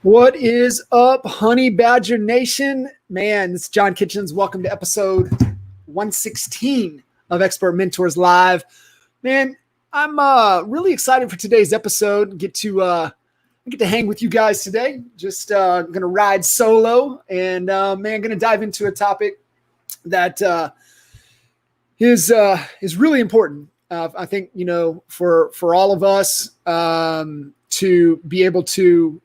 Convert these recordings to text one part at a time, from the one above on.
What is up, Honey Badger Nation? Man, this is John Kitchens. Welcome to episode 116 of Expert Mentors Live. Man, I'm really excited for today's episode. Get to hang with you guys today. Just gonna ride solo, and gonna dive into a topic that is really important. I think for all of us to be able to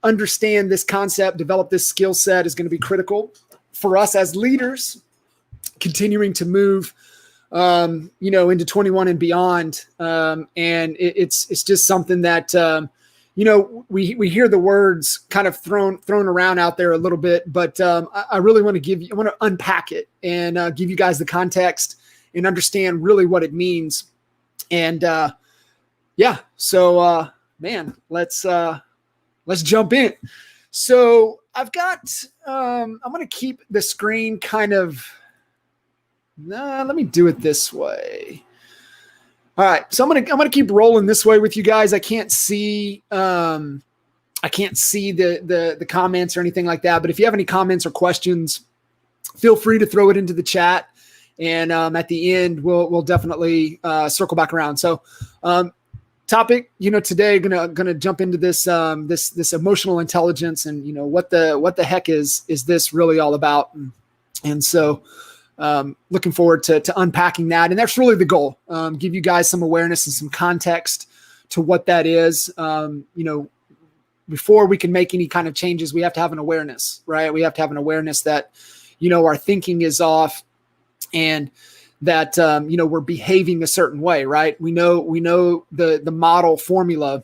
understand this concept, develop this skill set is going to be critical for us as leaders, continuing to move, into 21 and beyond. And it's just something that, we hear the words kind of thrown around out there a little bit, but I really want to unpack it and give you guys the context and understand really what it means. And let's jump in. So I've got, I'm going to keep the screen let me do it this way. All right. So I'm going to keep rolling this way with you guys. I can't see the comments or anything like that, but if you have any comments or questions, feel free to throw it into the chat. And at the end, we'll definitely circle back around. So, topic, today gonna jump into this this emotional intelligence and what the heck is this really all about, and so looking forward to unpacking that, and that's really the goal. Give you guys some awareness and some context to what that is. Before we can make any kind of changes, we have to have an awareness, right? We have to have an awareness that our thinking is off, and that we're behaving a certain way, right? We know the model formula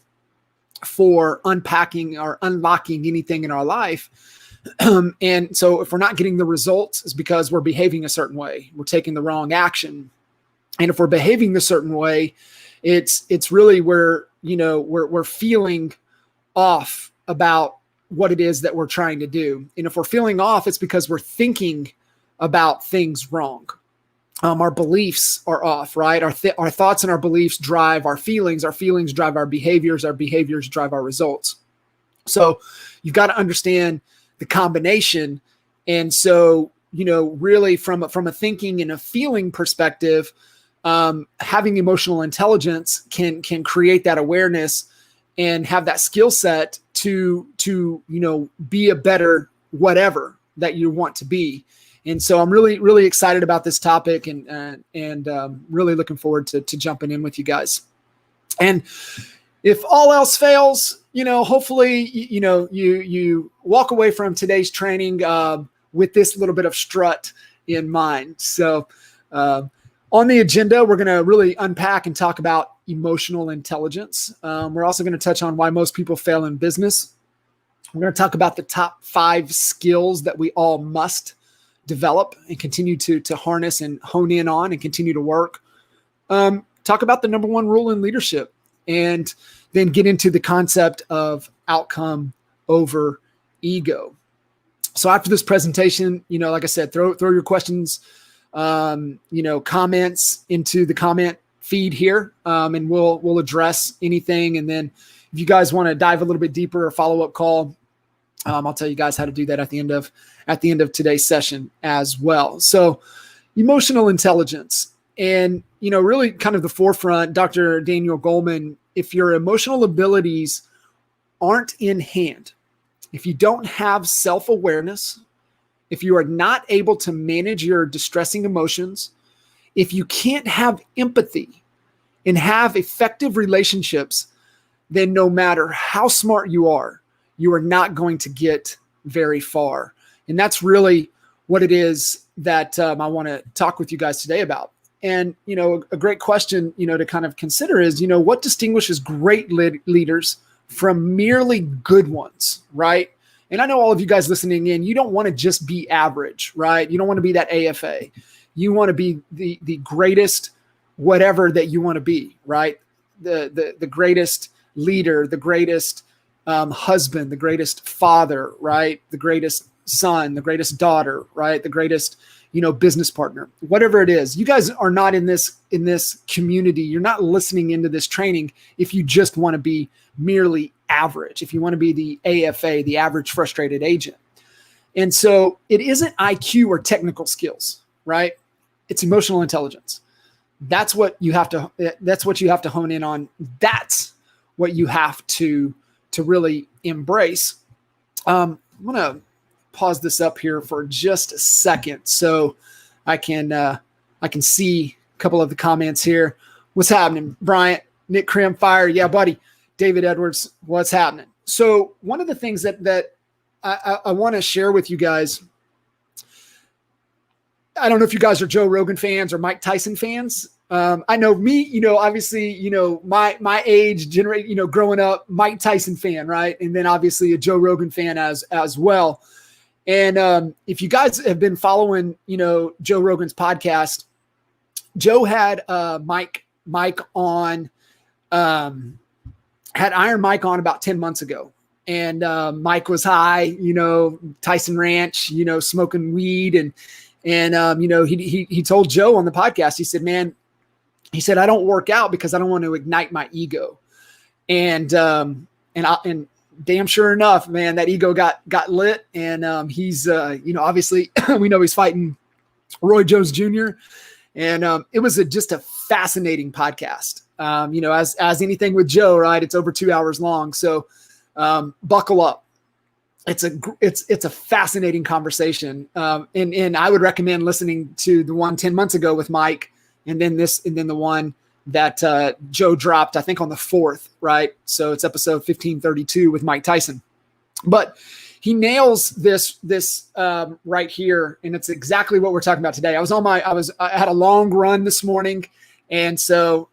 for unpacking or unlocking anything in our life. And so if we're not getting the results, it's because we're behaving a certain way. We're taking the wrong action. And if we're behaving a certain way, it's really where we're feeling off about what it is that we're trying to do. And if we're feeling off, it's because we're thinking about things wrong. Our beliefs are off, right? Our thoughts and our beliefs drive our feelings drive our behaviors drive our results. So you've got to understand the combination. And so, really from a thinking and a feeling perspective, having emotional intelligence can create that awareness and have that skill set to be a better whatever that you want to be. And so I'm really, really excited about this topic and really looking forward to jumping in with you guys. And if all else fails, hopefully, you walk away from today's training with this little bit of strut in mind. So on the agenda, we're going to really unpack and talk about emotional intelligence. We're also going to touch on why most people fail in business. We're going to talk about the top 5 skills that we all must develop and continue to harness and hone in on and continue to work. Talk about the number 1 rule in leadership, and then get into the concept of outcome over ego. So after this presentation, like I said, throw your questions, comments into the comment feed here, and we'll address anything. And then if you guys want to dive a little bit deeper or follow-up call, I'll tell you guys how to do that at the end of today's session as well. So emotional intelligence, and, really kind of the forefront, Dr. Daniel Goleman, if your emotional abilities aren't in hand, if you don't have self-awareness, if you are not able to manage your distressing emotions, if you can't have empathy and have effective relationships, then no matter how smart you are not going to get very far. And that's really what it is that I want to talk with you guys today about. And, a great question, to kind of consider is, what distinguishes great leaders from merely good ones, right? And I know all of you guys listening in, you don't want to just be average, right? You don't want to be that AFA. You want to be the greatest whatever that you want to be, right? The greatest leader, the greatest husband, the greatest father, right? The greatest son, the greatest daughter, right? The greatest, business partner, whatever it is. You guys are not in this community. You're not listening into this training if you just want to be merely average, if you want to be the AFA, the average frustrated agent. And so it isn't IQ or technical skills, right? It's emotional intelligence. That's what you have to hone in on. That's what you have to really embrace. I'm going to pause this up here for just a second so I can see a couple of the comments here. What's happening, Bryant? Nick Cramfire, yeah, buddy. David Edwards, what's happening? So one of the things that I want to share with you guys, I don't know if you guys are Joe Rogan fans or Mike Tyson fans. I know me, obviously, my age, growing up, Mike Tyson fan, right? And then obviously a Joe Rogan fan as well. And if you guys have been following, Joe Rogan's podcast, Joe had Mike on, had Iron Mike on about 10 months ago. And Mike was high, Tyson Ranch, smoking weed. And he told Joe on the podcast, he said, man, I don't work out because I don't want to ignite my ego. And damn sure enough, man, that ego got lit. And he's, obviously we know he's fighting Roy Jones Jr. And it was just a fascinating podcast. As anything with Joe, right? It's over 2 hours long. So buckle up. It's a fascinating conversation. And I would recommend listening to the one 10 months ago with Mike, and then the one that Joe dropped, I think on the 4th, right? So it's episode 1532 with Mike Tyson. But he nails this right here, and it's exactly what we're talking about today. I had a long run this morning, and so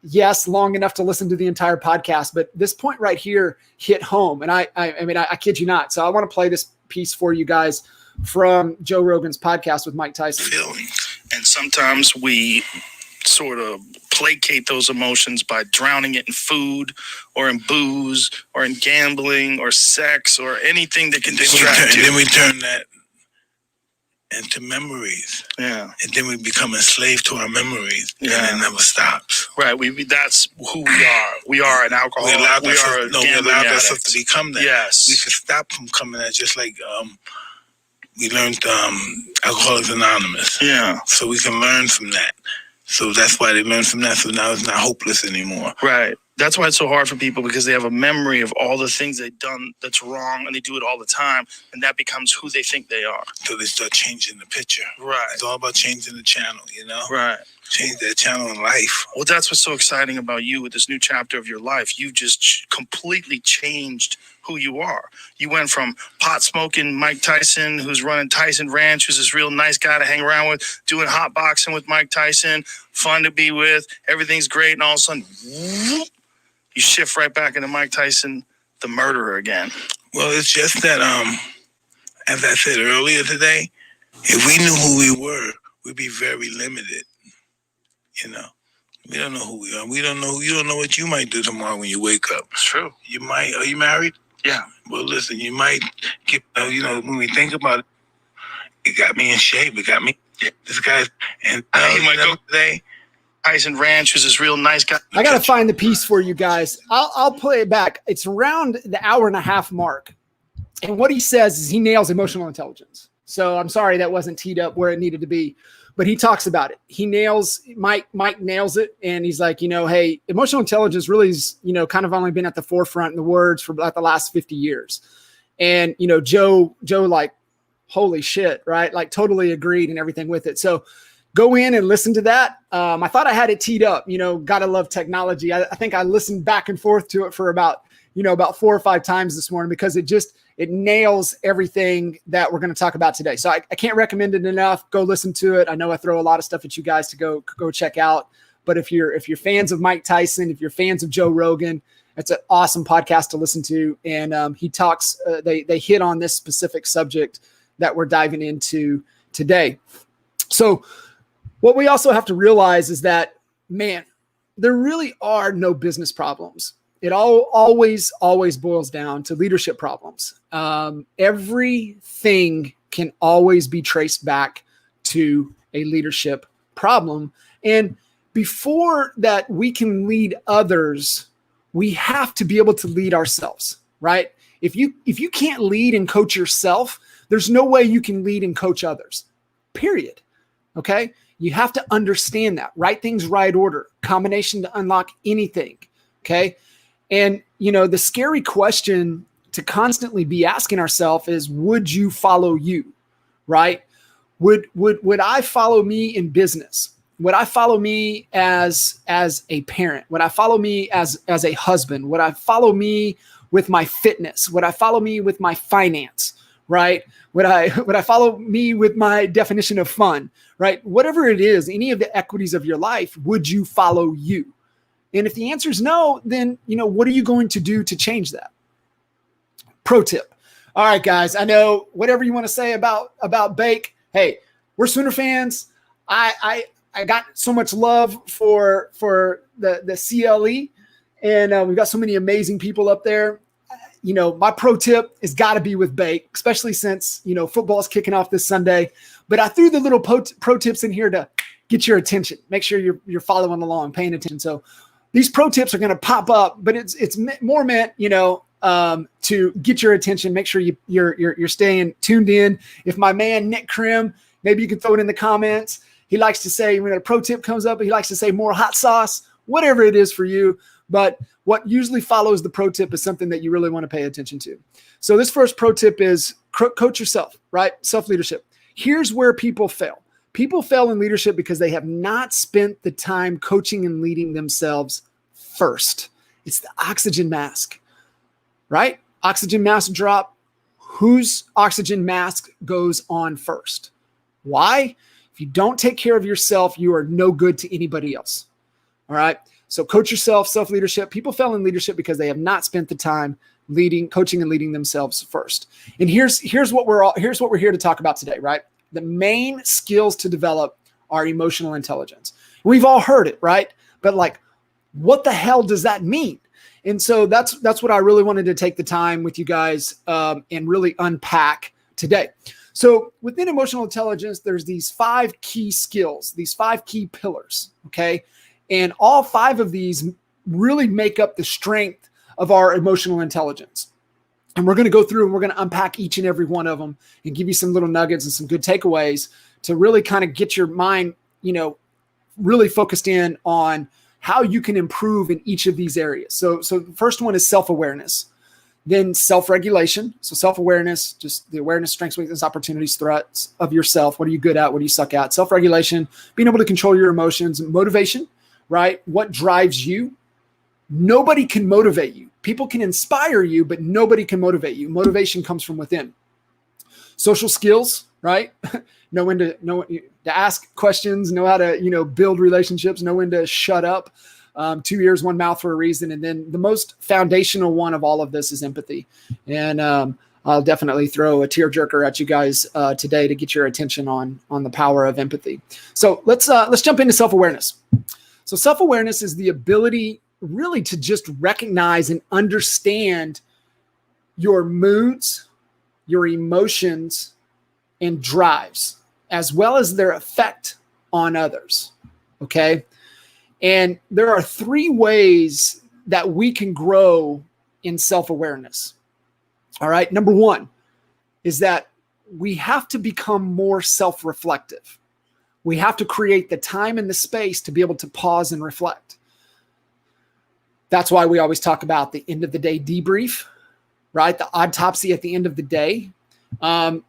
yes, long enough to listen to the entire podcast, but this point right here hit home, and I kid you not. So I want to play this piece for you guys from Joe Rogan's podcast with Mike Tyson. Feeling, and sometimes we sort of placate those emotions by drowning it in food or in booze or in gambling or sex or anything that can distract you. Then we turn that into memories. Yeah. And then we become enslaved to our memories. Yeah. And it never stops. Right. That's who we are. We are an alcoholic. We allowed ourselves to become that. Yes. We can stop from coming that, just like we learned Alcoholics Anonymous. Yeah. So we can learn from that. So that's why they learn from that. So now it's not hopeless anymore. Right. That's why it's so hard for people, because they have a memory of all the things they've done that's wrong, and they do it all the time, and that becomes who they think they are. So they start changing the picture. Right. It's all about changing the channel, Right. Change that channel in life. Well, that's what's so exciting about you with this new chapter of your life. You've just completely changed who you are. You went from pot smoking Mike Tyson, who's running Tyson Ranch, who's this real nice guy to hang around with, doing hot boxing with Mike Tyson, fun to be with, everything's great, and all of a sudden, whoop, you shift right back into Mike Tyson, the murderer again. Well, it's just that, as I said earlier today, if we knew who we were, we'd be very limited. We don't know who we are. You don't know what you might do tomorrow when you wake up. It's true. Are you married? Yeah. Well, listen, you might get, when we think about it, it got me in shape. It got me, this guy's, and he might go today. Tyson Ranch, who's this real nice guy. I got to find the piece for you guys. I'll play it back. It's around the hour and a half mark. And what he says is he nails emotional intelligence. So I'm sorry that wasn't teed up where it needed to be, but he talks about it. Mike nails it. And he's like, hey, emotional intelligence really is, kind of only been at the forefront in the words for about the last 50 years. And, Joe, like, holy shit, right? Like totally agreed and everything with it. So go in and listen to that. I thought I had it teed up, gotta love technology. I think I listened back and forth to it for about 4 or 5 times this morning, because it nails everything that we're going to talk about today. So I can't recommend it enough. Go listen to it. I know I throw a lot of stuff at you guys to go check out, but if you're fans of Mike Tyson, if you're fans of Joe Rogan, it's an awesome podcast to listen to. And he talks, they hit on this specific subject that we're diving into today. So what we also have to realize is that, man, there really are no business problems. it always boils down to leadership problems. Everything can always be traced back to a leadership problem. And before that we can lead others, we have to be able to lead ourselves, right? If you can't lead and coach yourself, there's no way you can lead and coach others, period. Okay? You have to understand that. Right things, right order, combination to unlock anything. Okay? And, the scary question to constantly be asking ourselves is, would you follow you, right? Would I follow me in business? Would I follow me as a parent? Would I follow me as a husband? Would I follow me with my fitness? Would I follow me with my finance, right? Would I follow me with my definition of fun, right? Whatever it is, any of the equities of your life, would you follow you? And if the answer is no, then, what are you going to do to change that? Pro tip. All right, guys, I know whatever you want to say about Bake. Hey, we're Sooner fans. I got so much love for the CLE, and we've got so many amazing people up there. My pro tip has got to be with Bake, especially since, football is kicking off this Sunday. But I threw the little pro tips in here to get your attention. Make sure you're following along, paying attention. So these pro tips are going to pop up, but it's more meant, to get your attention. Make sure you're staying tuned in. If my man Nick Krim, maybe you can throw it in the comments. He likes to say, when a pro tip comes up, he likes to say more hot sauce, whatever it is for you. But what usually follows the pro tip is something that you really want to pay attention to. So this first pro tip is coach yourself, right? Self-leadership. Here's where people fail. People fail in leadership because they have not spent the time coaching and leading themselves first. It's the oxygen mask, right? Oxygen mask drop. Whose oxygen mask goes on first? Why? If you don't take care of yourself, you are no good to anybody else. All right. So coach yourself, self-leadership. People fail in leadership because they have not spent the time coaching and leading themselves first. And here's what we're here to talk about today, right? The main skills to develop are emotional intelligence. We've all heard it, right? But what the hell does that mean? And so that's what I really wanted to take the time with you guys and really unpack today. So within emotional intelligence, there's these 5 key skills, these 5 key pillars, okay? And all 5 of these really make up the strength of our emotional intelligence. And we're going to go through and we're going to unpack each and every one of them and give you some little nuggets and some good takeaways to really kind of get your mind, really focused in on how you can improve in each of these areas. So the first one is self-awareness, then self-regulation. So self-awareness, just the awareness, strengths, weaknesses, opportunities, threats of yourself. What are you good at? What do you suck at? Self-regulation, being able to control your emotions. Motivation, right? What drives you? Nobody can motivate you. People can inspire you, but nobody can motivate you. Motivation comes from within. Social skills, right? Know when to ask questions, know how to, build relationships, know when to shut up. 2 ears, one mouth for a reason. And then the most foundational one of all of this is empathy. And I'll definitely throw a tearjerker at you guys today to get your attention on the power of empathy. So let's jump into self-awareness. So self-awareness is the ability really to just recognize and understand your moods, your emotions, and drives, as well as their effect on others. Okay. And there are 3 ways that we can grow in self-awareness. All right. Number 1 is that we have to become more self-reflective. We have to create the time and the space to be able to pause and reflect. That's why we always talk about the end of the day debrief, right? The autopsy at the end of the day. Even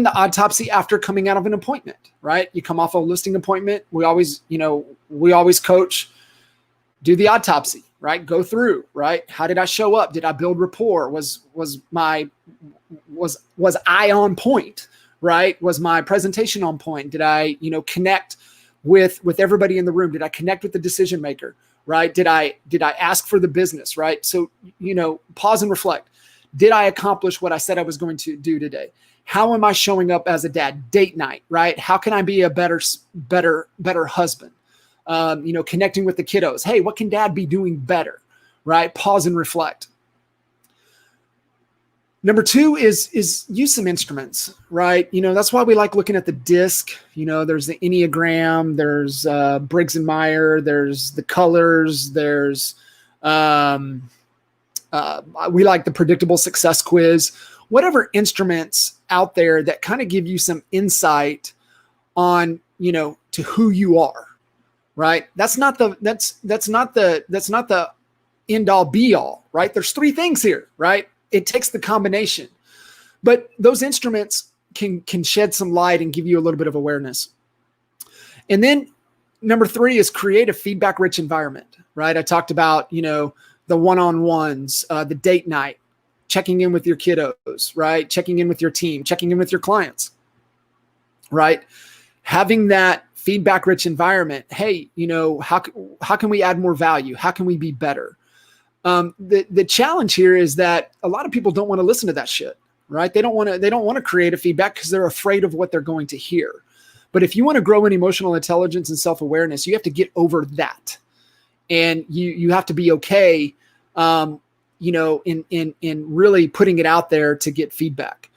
the autopsy after coming out of an appointment, right? You come off a listing appointment. We always coach, do the autopsy, right? Go through, right? How did I show up? Did I build rapport? Was I on point, right? Was my presentation on point? Did I, connect with everybody in the room? Did I connect with the decision maker, right? Did I ask for the business, right? So, pause and reflect. Did I accomplish what I said I was going to do today? How am I showing up as a dad? Date night, right? How can I be a better husband? Connecting with the kiddos. Hey, what can dad be doing better? right? Pause and reflect. Number 2 is use some instruments, right? That's why we like looking at the DISC. There's the Enneagram, there's Briggs and Meyer, there's the colors, there's we like the predictable success quiz. Whatever instruments out there that kind of give you some insight on, to who you are, right? That's not the end all be all, right? There's 3 things here, right? It takes the combination, but those instruments can shed some light and give you a little bit of awareness. And then number 3 is create a feedback rich environment, right? I talked about, the one-on-ones, the date night, checking in with your kiddos, right? Checking in with your team, checking in with your clients, right? Having that feedback rich environment. Hey, how can we add more value? How can we be better? The challenge here is that a lot of people don't want to listen to that shit, right? They don't want to create a feedback because they're afraid of what they're going to hear. But if you want to grow in emotional intelligence and self-awareness, you have to get over that. And you have to be okay, in really putting it out there to get feedback.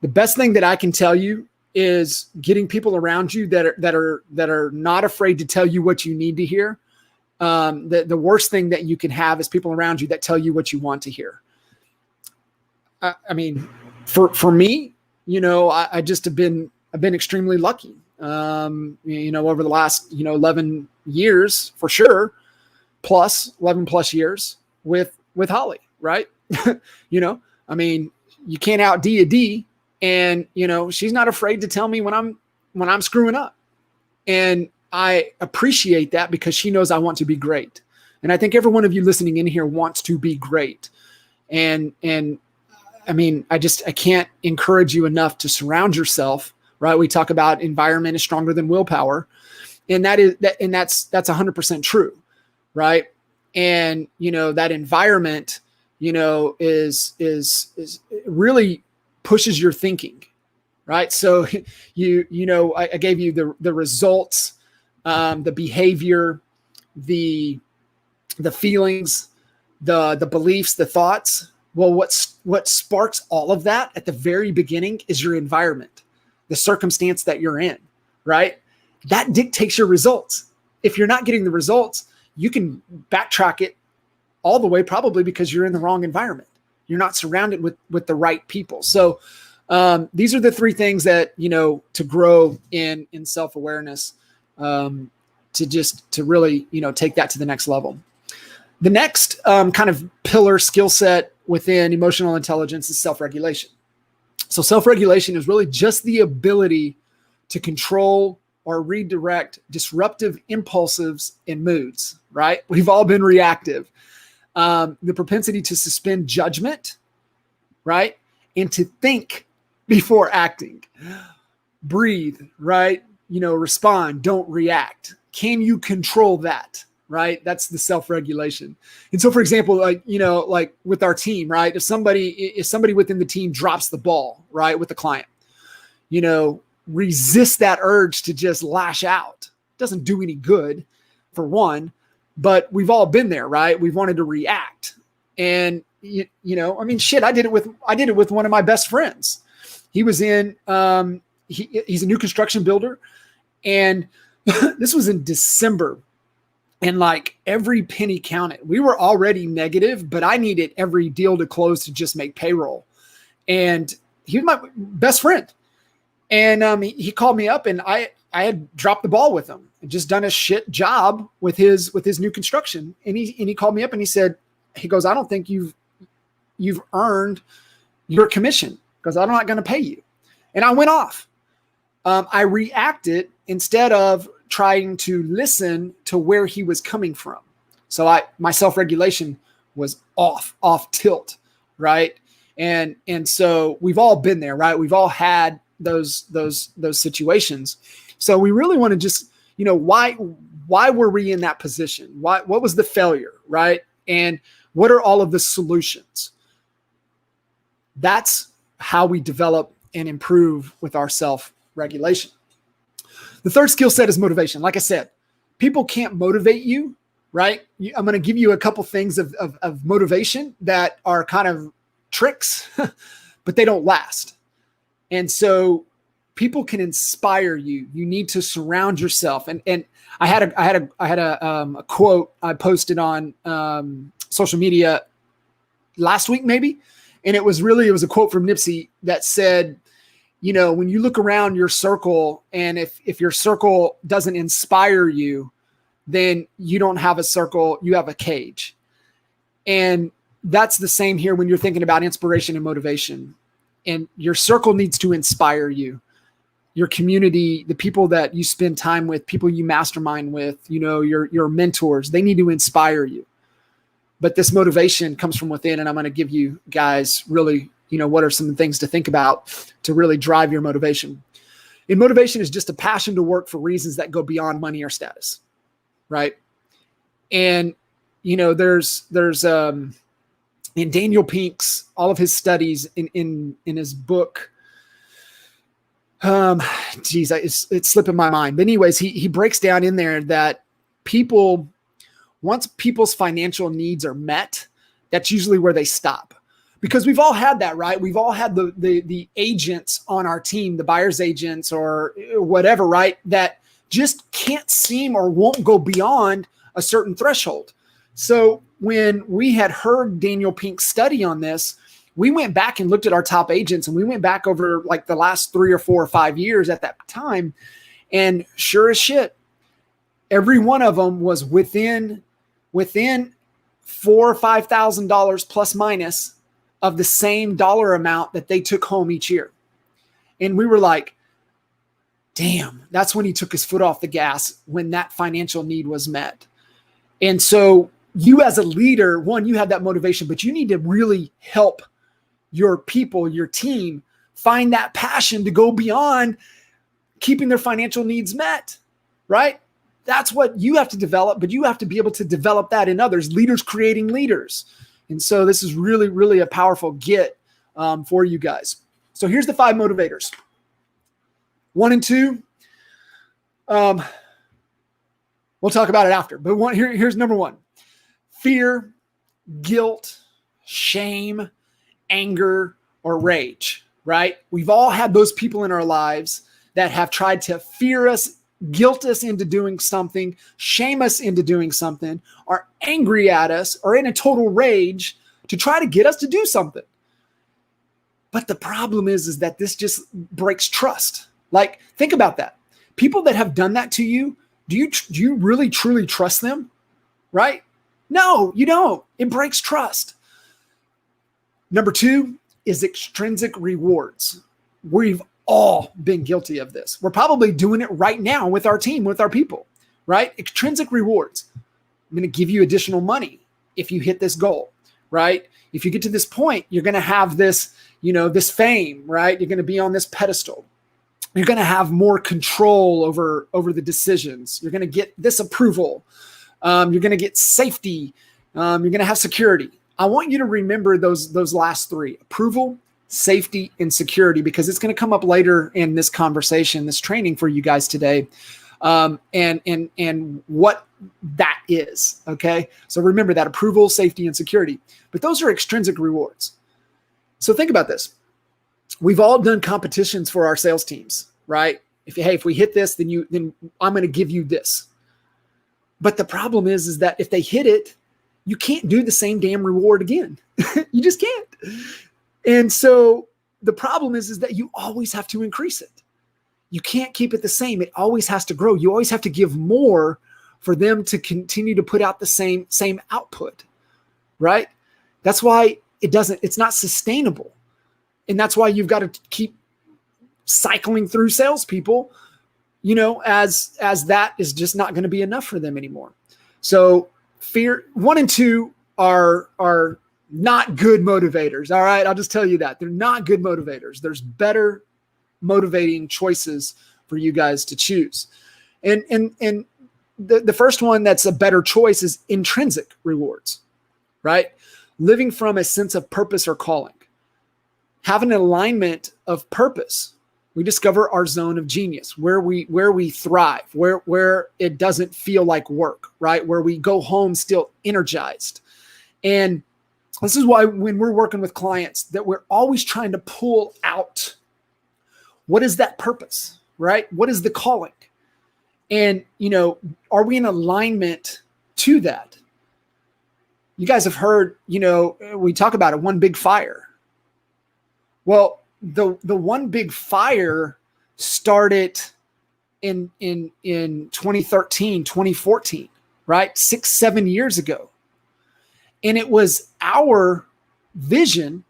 The best thing that I can tell you is getting people around you that are not afraid to tell you what you need to hear. The worst thing that you can have is people around you that tell you what you want to hear. For me, I just I've been extremely lucky, over the last, 11 years for sure, plus 11 plus years with Holly, right? You can't out D a D, and, she's not afraid to tell me when I'm screwing up. And I appreciate that because she knows I want to be great. And I think every one of you listening in here wants to be great. And I can't encourage you enough to surround yourself, right? We talk about environment is stronger than willpower. And that's 100% true, right? And, that environment, is really pushes your thinking, right? So I gave you the results, the behavior, the feelings, the beliefs, the thoughts. Well, what sparks all of that at the very beginning is your environment, the circumstance that you're in, right? That dictates your results. If you're not getting the results, you can backtrack it all the way, probably because you're in the wrong environment. You're not surrounded with the right people. So these are the 3 things that, to grow in self-awareness, to really, take that to the next level. The next kind of pillar skill set within emotional intelligence is self-regulation. So self-regulation is really just the ability to control or redirect disruptive impulses and moods, right? We've all been reactive. The propensity to suspend judgment, right? And to think before acting. Breathe, right? Respond, don't react. Can you control that? Right? That's the self-regulation. And so, for example, like with our team, right? If somebody within the team drops the ball, right, with the client, resist that urge to just lash out. It doesn't do any good, for one, but we've all been there, right? We've wanted to react. And, shit, I did it with one of my best friends. He was in, he's a new construction builder. And this was in December. And like every penny counted. We were already negative, but I needed every deal to close to just make payroll. And he was my best friend. And he called me up, and I had dropped the ball with him and just done a shit job with his new construction. And he called me up and he goes, I don't think you've earned your commission because I'm not going to pay you. And I went off. I reacted instead of trying to listen to where he was coming from. So my self-regulation was off tilt, right? And so we've all been there, right? We've all had those situations. So we really want to just, why were we in that position? What was the failure, right? And what are all of the solutions? That's how we develop and improve with our self-regulation. The third skill set is motivation. Like I said, people can't motivate you, right? I'm going to give you a couple things of motivation that are kind of tricks, but they don't last. And so people can inspire you. You need to surround yourself. And I had a quote I posted on social media last week, maybe. And it was a quote from Nipsey that said, when you look around your circle, and if your circle doesn't inspire you, then you don't have a circle, you have a cage. And that's the same here when you're thinking about inspiration and motivation. And your circle needs to inspire you. Your community, the people that you spend time with, people you mastermind with, your mentors, they need to inspire you. But this motivation comes from within, and I'm going to give you guys really, what are some things to think about to really drive your motivation. And motivation is just a passion to work for reasons that go beyond money or status, right? And, there's in Daniel Pink's, all of his studies in his book, it's slipping my mind. But anyways, he breaks down in there that once people's financial needs are met, that's usually where they stop. Because we've all had that, right? We've all had the agents on our team, the buyer's agents or whatever, right? That just can't seem or won't go beyond a certain threshold. So when we had heard Daniel Pink's study on this, we went back and looked at our top agents, and we went back over like the last 3 or 4 or 5 years at that time. And sure as shit, every one of them was within $4,000 or $5,000 plus minus of the same dollar amount that they took home each year. And we were like, damn, that's when he took his foot off the gas, when that financial need was met. And so you as a leader, one, you have that motivation, but you need to really help your people, your team, find that passion to go beyond keeping their financial needs met, right? That's what you have to develop, but you have to be able to develop that in others, leaders creating leaders. And so this is really, really a powerful get for you guys. So here's the 5 motivators. 1 and 2, we'll talk about it after. But here's number 1. Fear, guilt, shame, anger, or rage, right? We've all had those people in our lives that have tried to fear us, guilt us into doing something, shame us into doing something, are angry at us, or in a total rage to try to get us to do something. But the problem is that this just breaks trust. Like, think about that. People that have done that to you, do you really truly trust them? Right? No, you don't. It breaks trust. Number 2 is extrinsic rewards. We've all been guilty of this. We're probably doing it right now with our team, with our people, right? Extrinsic rewards. I'm going to give you additional money if you hit this goal, right? If you get to this point, you're going to have this, this fame, right? You're going to be on this pedestal. You're going to have more control over the decisions. You're going to get this approval. You're going to get safety. You're going to have security. I want you to remember those last 3: approval, safety, and security, because it's going to come up later in this conversation, this training for you guys today, and what that is. Okay, so remember that: approval, safety, and security. But those are extrinsic rewards. So think about this. We've all done competitions for our sales teams, right? If we hit this, then I'm going to give you this. But the problem is that if they hit it, you can't do the same damn reward again. You just can't. And so the problem is that you always have to increase it. You can't keep it the same. It always has to grow. You always have to give more for them to continue to put out the same output, right? That's why it's not sustainable. And that's why you've got to keep cycling through salespeople, as that is just not going to be enough for them anymore. So fear, 1 and 2 are not good motivators. All right. I'll just tell you that they're not good motivators. There's better motivating choices for you guys to choose. And the first one that's a better choice is intrinsic rewards, right? Living from a sense of purpose or calling. Having an alignment of purpose. We discover our zone of genius, where we thrive, where it doesn't feel like work, right? Where we go home still energized. And this is why when we're working with clients that we're always trying to pull out, what is that purpose, right? What is the calling? And, are we in alignment to that? You guys have heard, we talk about it, one big fire. Well, the one big fire started in 2013, 2014, right? 6-7 years ago. And it was our vision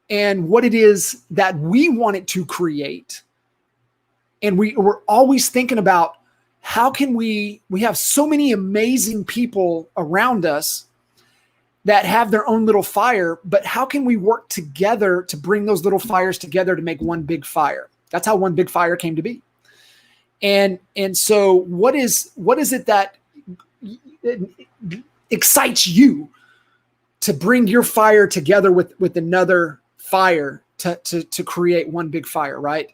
and what it is that we wanted to create. And we were always thinking about how can we have so many amazing people around us that have their own little fire, but how can we work together to bring those little fires together to make one big fire? That's how one big fire came to be. And so what is it that excites you to bring your fire together with another fire to create one big fire, right?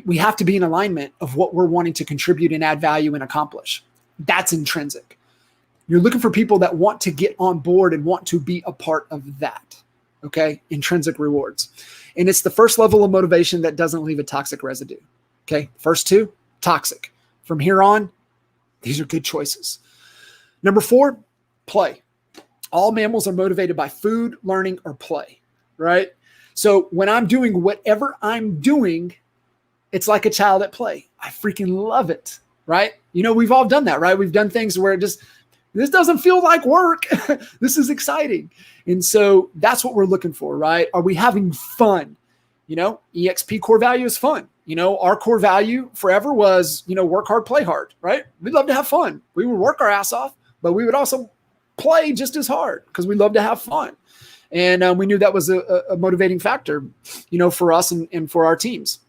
We have to be in alignment of what we're wanting to contribute and add value and accomplish. That's intrinsic. You're looking for people that want to get on board and want to be a part of that. Okay. Intrinsic rewards. And it's the first level of motivation that doesn't leave a toxic residue. Okay. First two, toxic. From here on, these are good choices. Number 4, play. All mammals are motivated by food, learning, or play, right? So when I'm doing whatever I'm doing, it's like a child at play. I freaking love it, right? We've all done that, right? We've done things where this doesn't feel like work. This is exciting. And so that's what we're looking for, right? Are we having fun? EXP core value is fun. Our core value forever was, work hard, play hard, right? We'd love to have fun. We would work our ass off, but we would also play just as hard because we love to have fun. And we knew that was a motivating factor, for us and for our teams.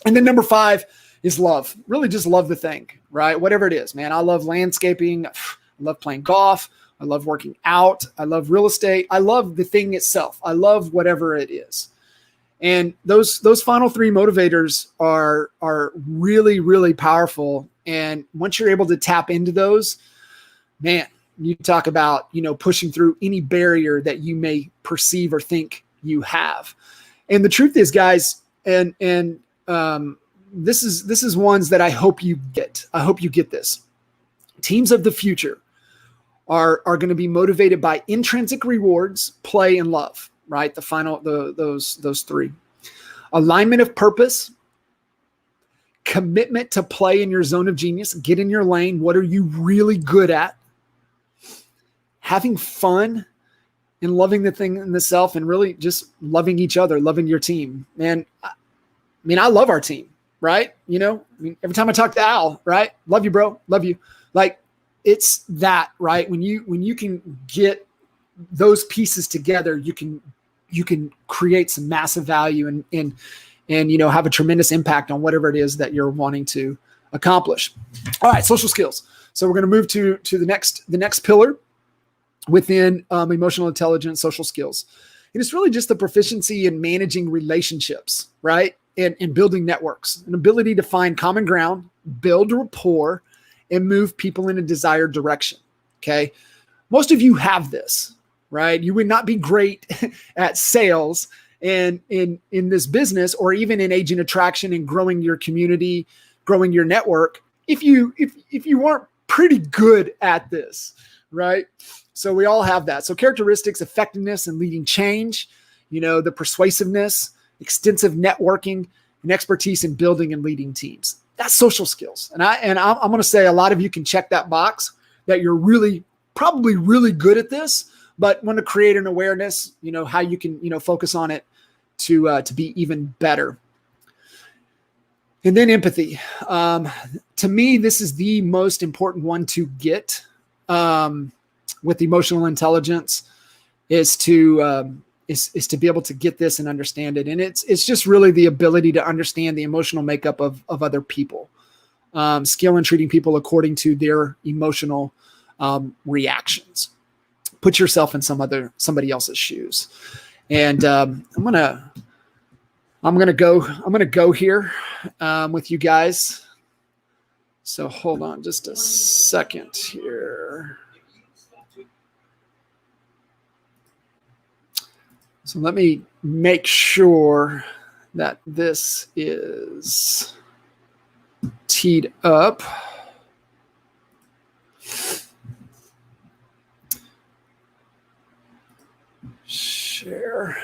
And then number 5 is love. Really just love the thing, right? Whatever it is, man. I love landscaping. I love playing golf. I love working out. I love real estate. I love the thing itself. I love whatever it is. And those final 3 motivators are really, really powerful. And once you're able to tap into those, man, you talk about, pushing through any barrier that you may perceive or think you have. And the truth is, guys, and this is ones that I hope you get. I hope you get this. Teams of the future are going to be motivated by intrinsic rewards, play, and love, right? Those 3. Alignment of purpose, commitment to play in your zone of genius, get in your lane. What are you really good at? Having fun and loving the thing in the self, and really just loving each other, loving your team. Man, I love our team, right? Every time I talk to Al, right? Love you, bro. Love you. Like, it's that, right? When you can get those pieces together, you can create some massive value and have a tremendous impact on whatever it is that you're wanting to accomplish. All right, social skills. So we're going to move to the next pillar within emotional intelligence, social skills. And it's really just the proficiency in managing relationships, right? And building networks, an ability to find common ground, build rapport, and move people in a desired direction. Okay. Most of you have this, right? You would not be great at sales and in this business, or even in agent attraction and growing your community, growing your network, if you weren't pretty good at this, right? So we all have that. So characteristics, effectiveness, and leading change, the persuasiveness, extensive networking, and expertise in building and leading teams. That's social skills. And I'm going to say a lot of you can check that box, that you're probably really good at this, but want to create an awareness, how you can, focus on it to be even better. And then empathy. To me, this is the most important one to get with emotional intelligence, is to be able to get this and understand it. And it's just really the ability to understand the emotional makeup of other people, skill in treating people according to their emotional reactions. Put yourself in somebody else's shoes. And I'm going to I'm gonna go here with you guys. So hold on just a second here. So let me make sure that this is teed up. Share.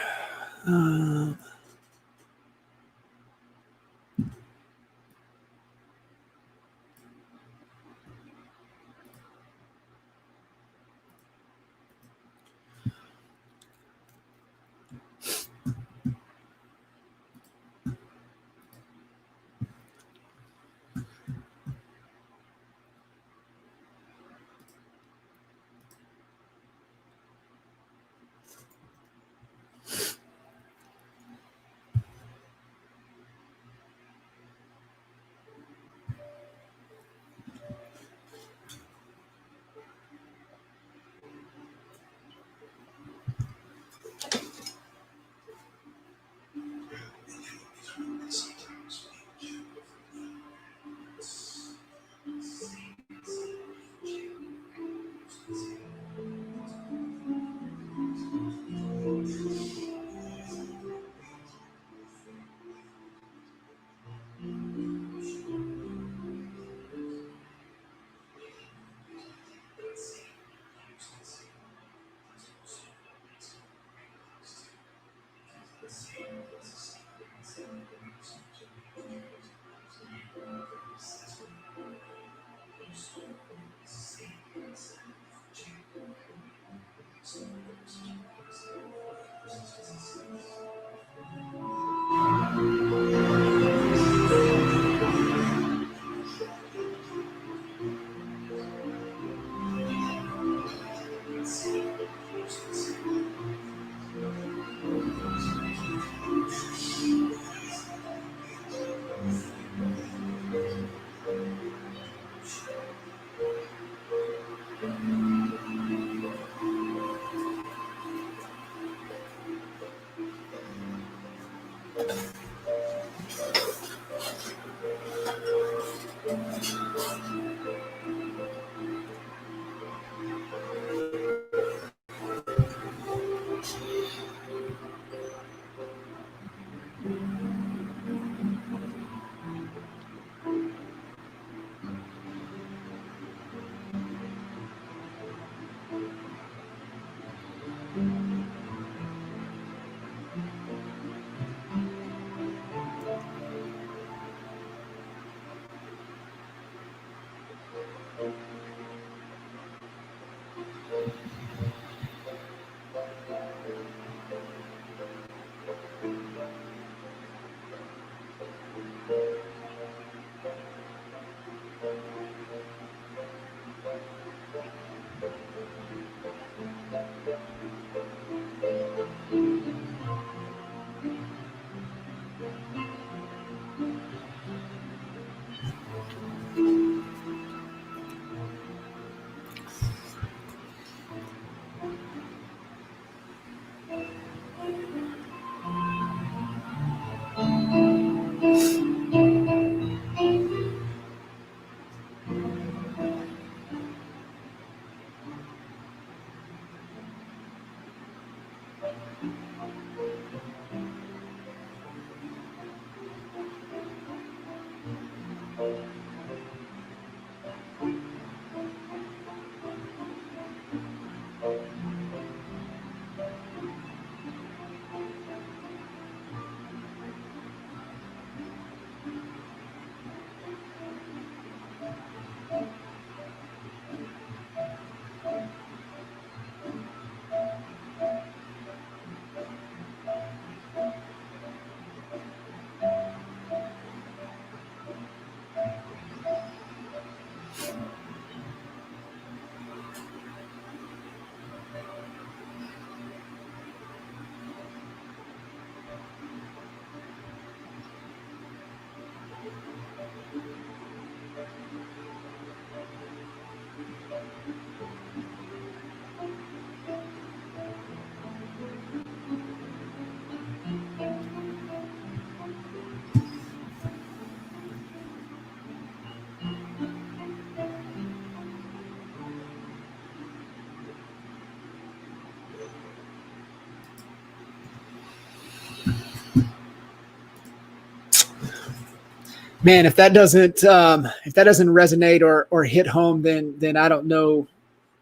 man, if that doesn't resonate or hit home, then I don't know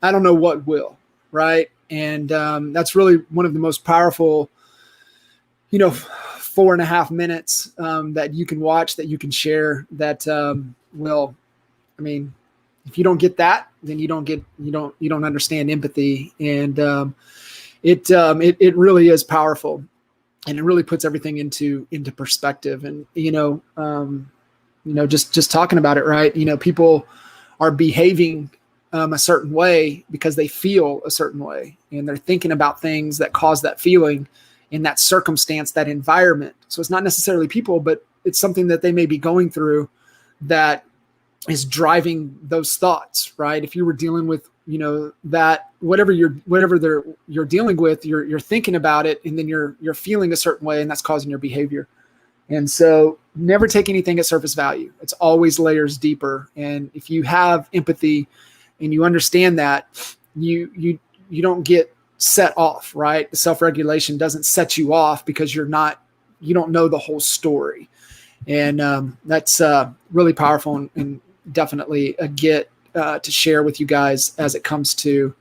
what will, right? And that's really one of the most powerful, 4.5 minutes that you can watch, that you can share, that I mean, if you don't get that, then you don't understand empathy. And it really is powerful, and it really puts everything into perspective. And just talking about it, right? People are behaving a certain way because they feel a certain way, and they're thinking about things that cause that feeling in that circumstance, that environment. So it's not necessarily people, but it's something that they may be going through that is driving those thoughts, right? If you were dealing with, that whatever you're dealing with, you're thinking about it, and then you're feeling a certain way, and that's causing your behavior. And so never take anything at surface value. It's always layers deeper. And if you have empathy and you understand that, you don't get set off, right? The self-regulation doesn't set you off because you don't know the whole story. And that's really powerful, and definitely a get to share with you guys as it comes to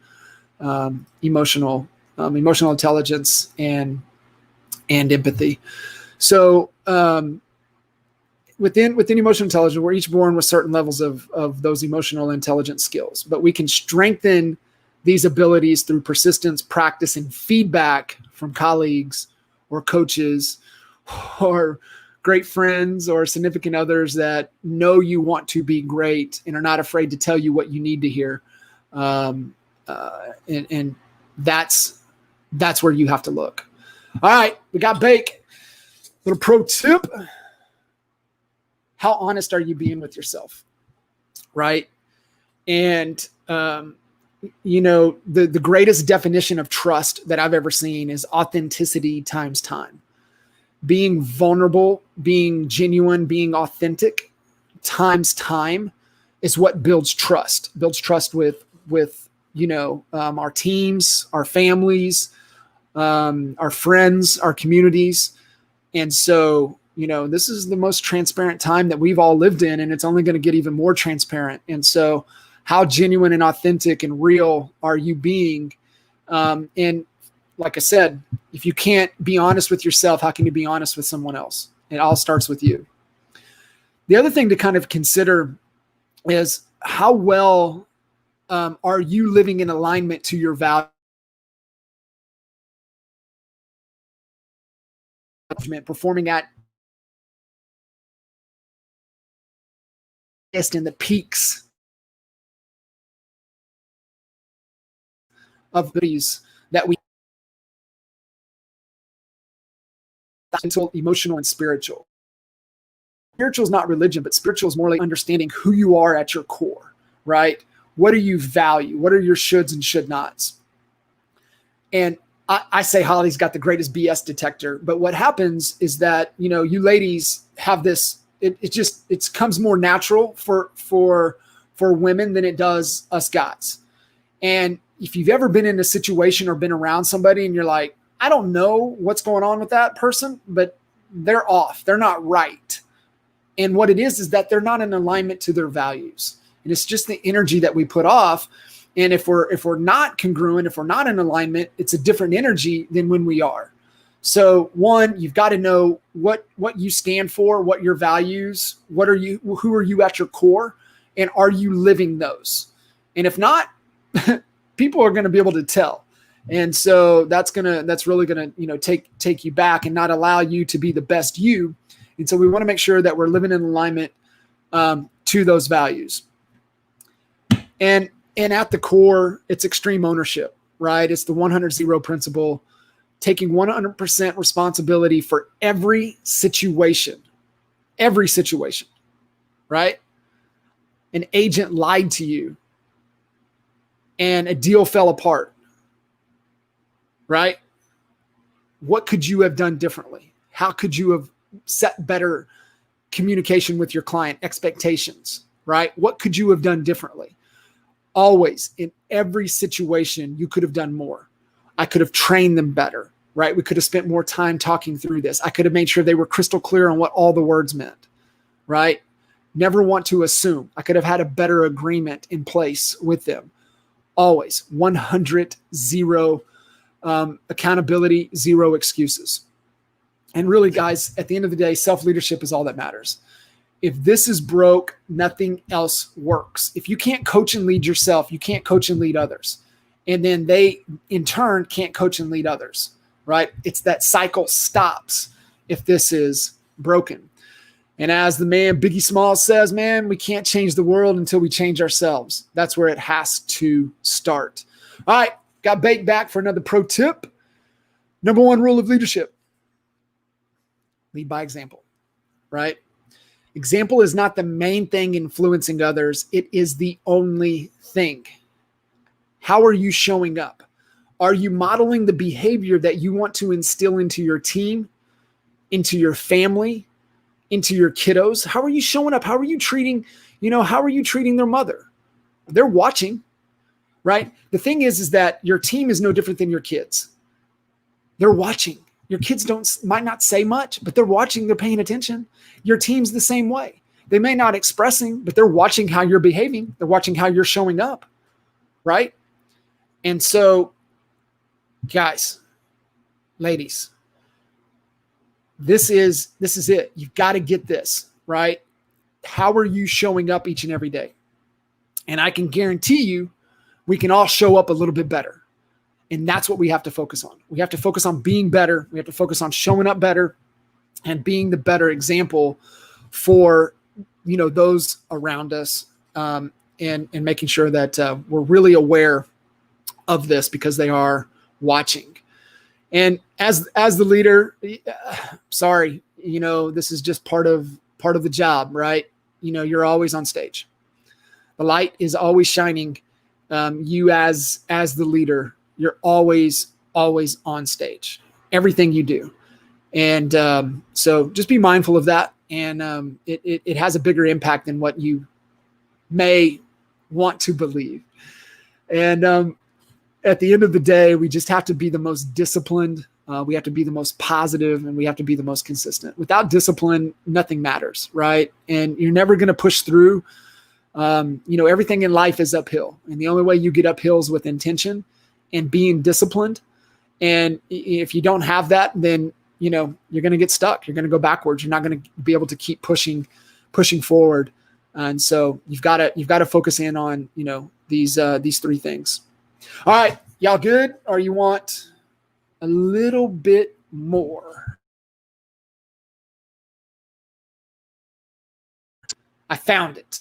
emotional intelligence and empathy. So within emotional intelligence, we're each born with certain levels of those emotional intelligence skills, but we can strengthen these abilities through persistence, practice, and feedback from colleagues or coaches or great friends or significant others that know you want to be great and are not afraid to tell you what you need to hear. And that's where you have to look. All right, we got Bake. Little pro tip. How honest are you being with yourself? Right? And, the greatest definition of trust that I've ever seen is authenticity times time. Being vulnerable, being genuine, being authentic times time is what builds trust. Builds trust with our teams, our families, our friends, our communities. And so, this is the most transparent time that we've all lived in, and it's only going to get even more transparent. And so how genuine and authentic and real are you being? And like I said, if you can't be honest with yourself, how can you be honest with someone else? It all starts with you. The other thing to kind of consider is how well are you living in alignment to your values? Performing at in the peaks of these that we mental, emotional, and spiritual. Spiritual is not religion, but spiritual is more like understanding who you are at your core, right? What do you value? What are your shoulds and should nots? And I say Holly's got the greatest BS detector, but what happens is that, you ladies have this, it comes more natural for women than it does us guys. And if you've ever been in a situation or been around somebody and you're like, I don't know what's going on with that person, but they're off, they're not right. And what it is that they're not in alignment to their values. And it's just the energy that we put off. And if we're not congruent, if we're not in alignment, it's a different energy than when we are. So one, you've got to know what you stand for, what your values, who are you at your core, and are you living those? And if not, people are going to be able to tell. And so that's really going to, take you back and not allow you to be the best you. And so we want to make sure that we're living in alignment to those values. And at the core, it's extreme ownership, right? It's the 100-0 principle, taking 100% responsibility for every situation, right? An agent lied to you and a deal fell apart, right? What could you have done differently? How could you have set better communication with your client, expectations, right? What could you have done differently? Always, in every situation, you could have done more. I could have trained them better, right? We could have spent more time talking through this. I could have made sure they were crystal clear on what all the words meant, right? Never want to assume. I could have had a better agreement in place with them. Always 100, zero accountability, zero excuses. And really, guys, at the end of the day, self-leadership is all that matters. If this is broke, nothing else works. If you can't coach and lead yourself, you can't coach and lead others. And then they, in turn, can't coach and lead others, right? It's that cycle stops if this is broken. And as the man Biggie Smalls says, man, we can't change the world until we change ourselves. That's where it has to start. All right, got Bake back for another pro tip. Number one rule of leadership: lead by example, right? Example is not the main thing influencing others. It is the only thing. How are you showing up? Are you modeling the behavior that you want to instill into your team, into your family, into your kiddos? How are you showing up? How are you treating, how are you treating their mother? They're watching, right? The thing is that your team is no different than your kids. They're watching. Your kids might not say much, but they're watching, they're paying attention. Your team's the same way. They may not expressing, but they're watching how you're behaving. They're watching how you're showing up, right? And so, guys, ladies, this is it. You've got to get this, right? How are you showing up each and every day? And I can guarantee you, we can all show up a little bit better. And that's what we have to focus on. We have to focus on being better. We have to focus on showing up better and being the better example for, those around us, and making sure that we're really aware of this because they are watching. And as the leader, sorry, this is just part of the job, right? You're always on stage. The light is always shining. You as the leader, you're always on stage, everything you do. And so just be mindful of that. And it has a bigger impact than what you may want to believe. And at the end of the day, we just have to be the most disciplined. We have to be the most positive, and we have to be the most consistent. Without discipline, nothing matters, right? And you're never going to push through. Everything in life is uphill. And the only way you get uphill is with intention and being disciplined. And if you don't have that, then, you're going to get stuck. You're going to go backwards. You're not going to be able to keep pushing forward. And so you've got to focus in on, these three things. All right, y'all good? Or you want a little bit more? I found it.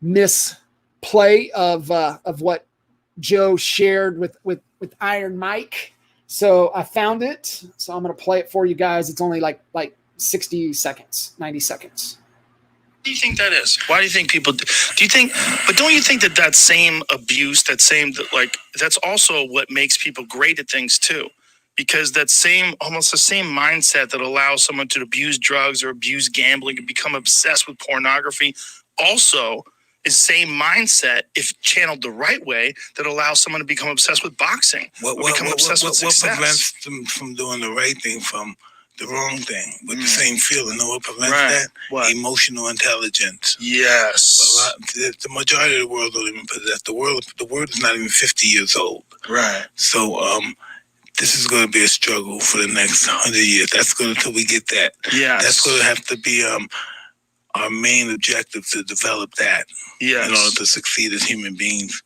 Misplay of what Joe shared with Iron Mike. So I found it. So I'm going to play it for you guys. It's only like 60 seconds, 90 seconds. What do you think that is? Why do you think people do you think, but don't you think that same abuse, that's also what makes people great at things too? Because almost the same mindset that allows someone to abuse drugs or abuse gambling and become obsessed with pornography also is same mindset, if channeled the right way, that allows someone to become obsessed with boxing. What prevents them from doing the right thing from the wrong thing with the same feeling? What prevents that? What? Emotional intelligence. Yes. The majority of the world don't even possess the world. The world is not even 50 years old. Right. So this is going to be a struggle for the next 100 years. That's going to, until we get that. Yes. That's going to have to be our main objective, to develop that. Yes. In order to succeed as human beings.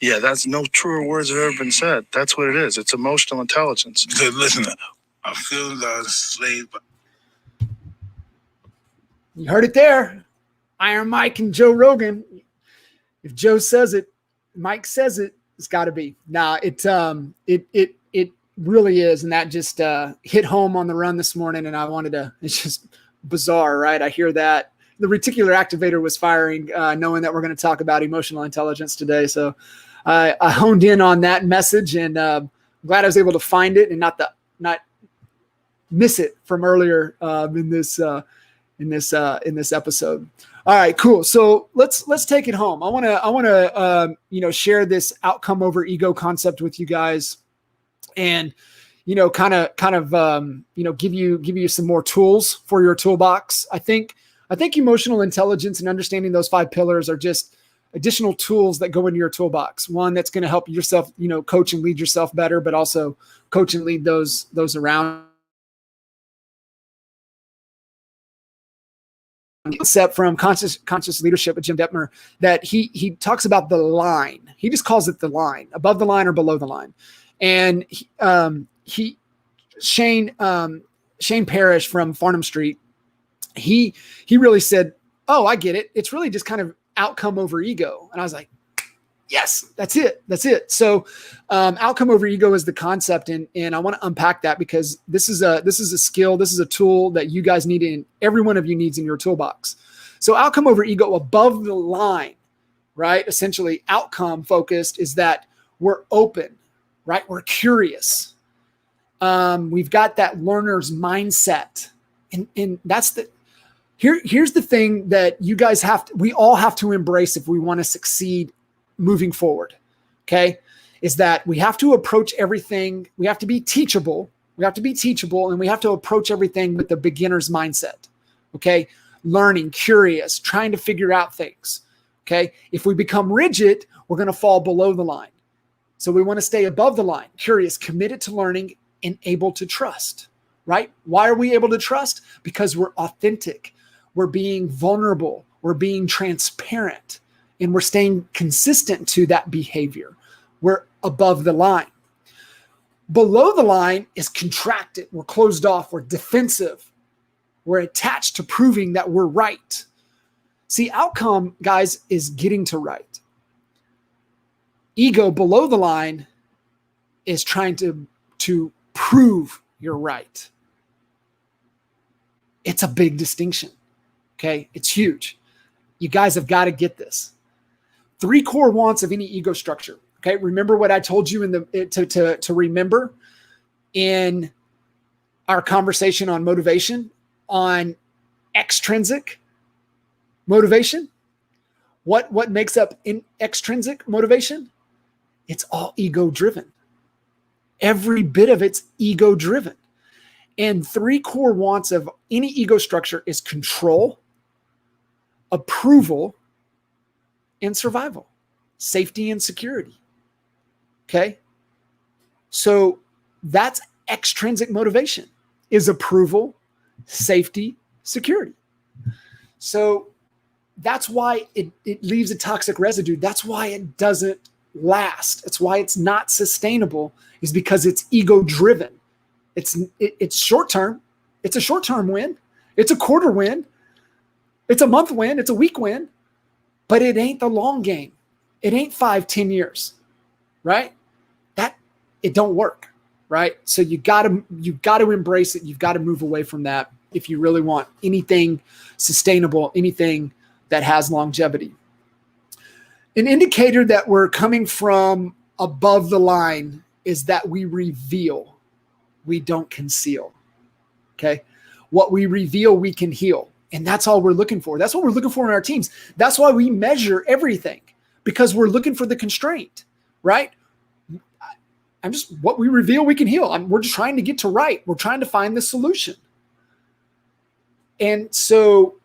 Yeah, that's no truer words have ever been said. That's what it is. It's emotional intelligence. Because listen, our feelings are enslaved. You heard it there. Iron Mike and Joe Rogan. If Joe says it, Mike says it, it's got to be. Nah, it really is. And that just hit home on the run this morning. And I wanted to, it's just bizarre, right? I hear that. The reticular activator was firing, knowing that we're going to talk about emotional intelligence today. So I honed in on that message, and I'm glad I was able to find it and not miss it from earlier in this episode. All right, cool. So let's take it home. I want to share this outcome over ego concept with you guys. And give you some more tools for your toolbox. I think emotional intelligence and understanding those 5 pillars are just additional tools that go into your toolbox. One that's going to help yourself, coach and lead yourself better, but also coach and lead those around. Concept from conscious leadership with Jim Detmer that he talks about the line. He just calls it the line, above the line or below the line. And Shane Parrish from Farnham Street, he really said, "Oh, I get it. It's really just kind of outcome over ego." And I was like, yes, that's it. So outcome over ego is the concept. And I want to unpack that because this is a skill. This is a tool that you guys need, and every one of you needs in your toolbox. So outcome over ego, above the line, right? Essentially outcome focused is that we're open, right? We're curious. We've got that learner's mindset. And that's here's the thing that you guys we all have to embrace if we want to succeed moving forward. Okay. Is that we have to approach everything. We have to be teachable. And we have to approach everything with the beginner's mindset. Okay. Learning, curious, trying to figure out things. Okay. If we become rigid, we're going to fall below the line. So we want to stay above the line, curious, committed to learning, and able to trust, right? Why are we able to trust? Because we're authentic. We're being vulnerable. We're being transparent, and we're staying consistent to that behavior. We're above the line. Below the line is contracted. We're closed off. We're defensive. We're attached to proving that we're right. See, outcome, guys, is getting to right. Ego below the line is trying to prove you're right. It's a big distinction. Okay. It's huge. You guys have got to get this. 3 core wants of any ego structure. Okay. Remember what I told you to remember in our conversation on motivation, on extrinsic motivation. What makes up extrinsic motivation? It's all ego driven. Every bit of it's ego driven. And 3 core wants of any ego structure is control, approval, and survival, safety and security. Okay. So that's extrinsic motivation, is approval, safety, security. So that's why it leaves a toxic residue. That's why it doesn't last. It's why it's not sustainable, is because it's ego driven. It's short term. It's a short term win. It's a quarter win. It's a month win. It's a week win, but it ain't the long game. It ain't 5-10 years, right? That it don't work, right? So you got to embrace it. You've got to move away from that if you really want anything sustainable, anything that has longevity. An indicator that we're coming from above the line is that we reveal, we don't conceal. Okay. What we reveal, we can heal. And that's all we're looking for. That's what we're looking for in our teams. That's why we measure everything, because we're looking for the constraint, right? What we reveal, we can heal. We're just trying to get to right. We're trying to find the solution. And so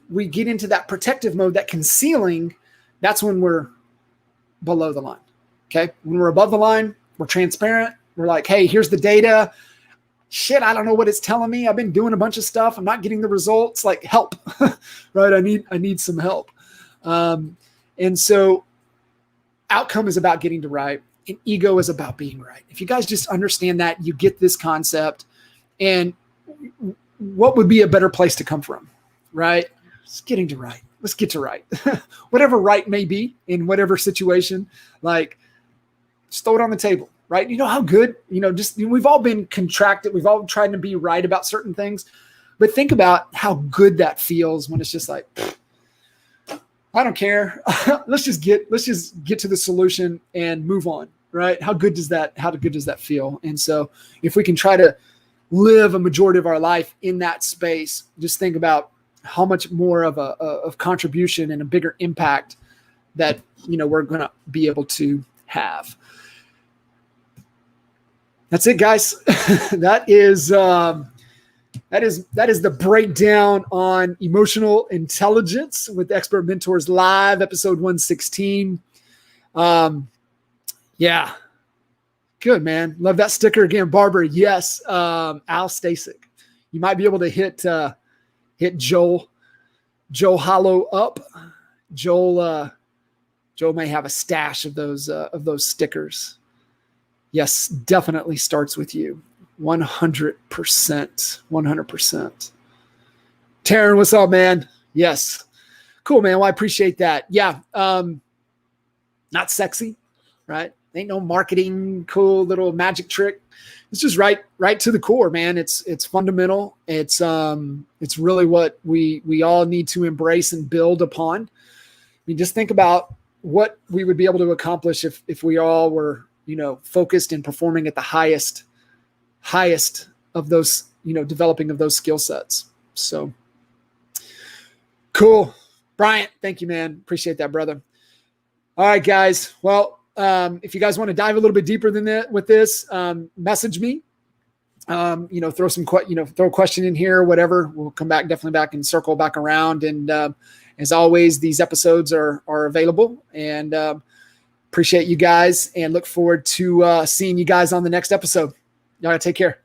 we get into that protective mode, that concealing. That's when we're below the line. Okay. When we're above the line, we're transparent. We're like, hey, here's the data. Shit, I don't know what it's telling me. I've been doing a bunch of stuff. I'm not getting the results. Like, help, right? I need some help. And so outcome is about getting to right, and ego is about being right. If you guys just understand that, you get this concept, and what would be a better place to come from, right? It's getting to right. Let's get to right. Whatever right may be in whatever situation, like, just throw it on the table, right? You know how good, we've all been contracted. We've all tried to be right about certain things, but think about how good that feels when it's just like, I don't care. let's just get to the solution and move on, right? How good does that feel? And so if we can try to live a majority of our life in that space, just think about how much more of contribution and a bigger impact that, we're going to be able to have. That's it, guys. That is the breakdown on emotional intelligence with Expert Mentors Live, episode 116. Yeah. Good, man. Love that sticker again, Barbara. Yes. Al Stasic. You might be able to hit Joel Hollow up. Joel may have a stash of those stickers. Yes, definitely starts with you. 100%. 100%. Taryn, what's up, man? Yes. Cool, man. Well, I appreciate that. Yeah. Not sexy, right? Ain't no marketing, cool little magic trick. It's just right to the core, man. It's fundamental. It's really what we all need to embrace and build upon. I mean, just think about what we would be able to accomplish if we all were, focused and performing at the highest of those, developing of those skill sets. So cool. Bryant, thank you, man. Appreciate that, brother. All right, guys. Well, if you guys want to dive a little bit deeper than that with this, message me. Throw a question in here, whatever. We'll come back, definitely back and circle back around. And as always, these episodes are available. And appreciate you guys and look forward to seeing you guys on the next episode. Y'all take care.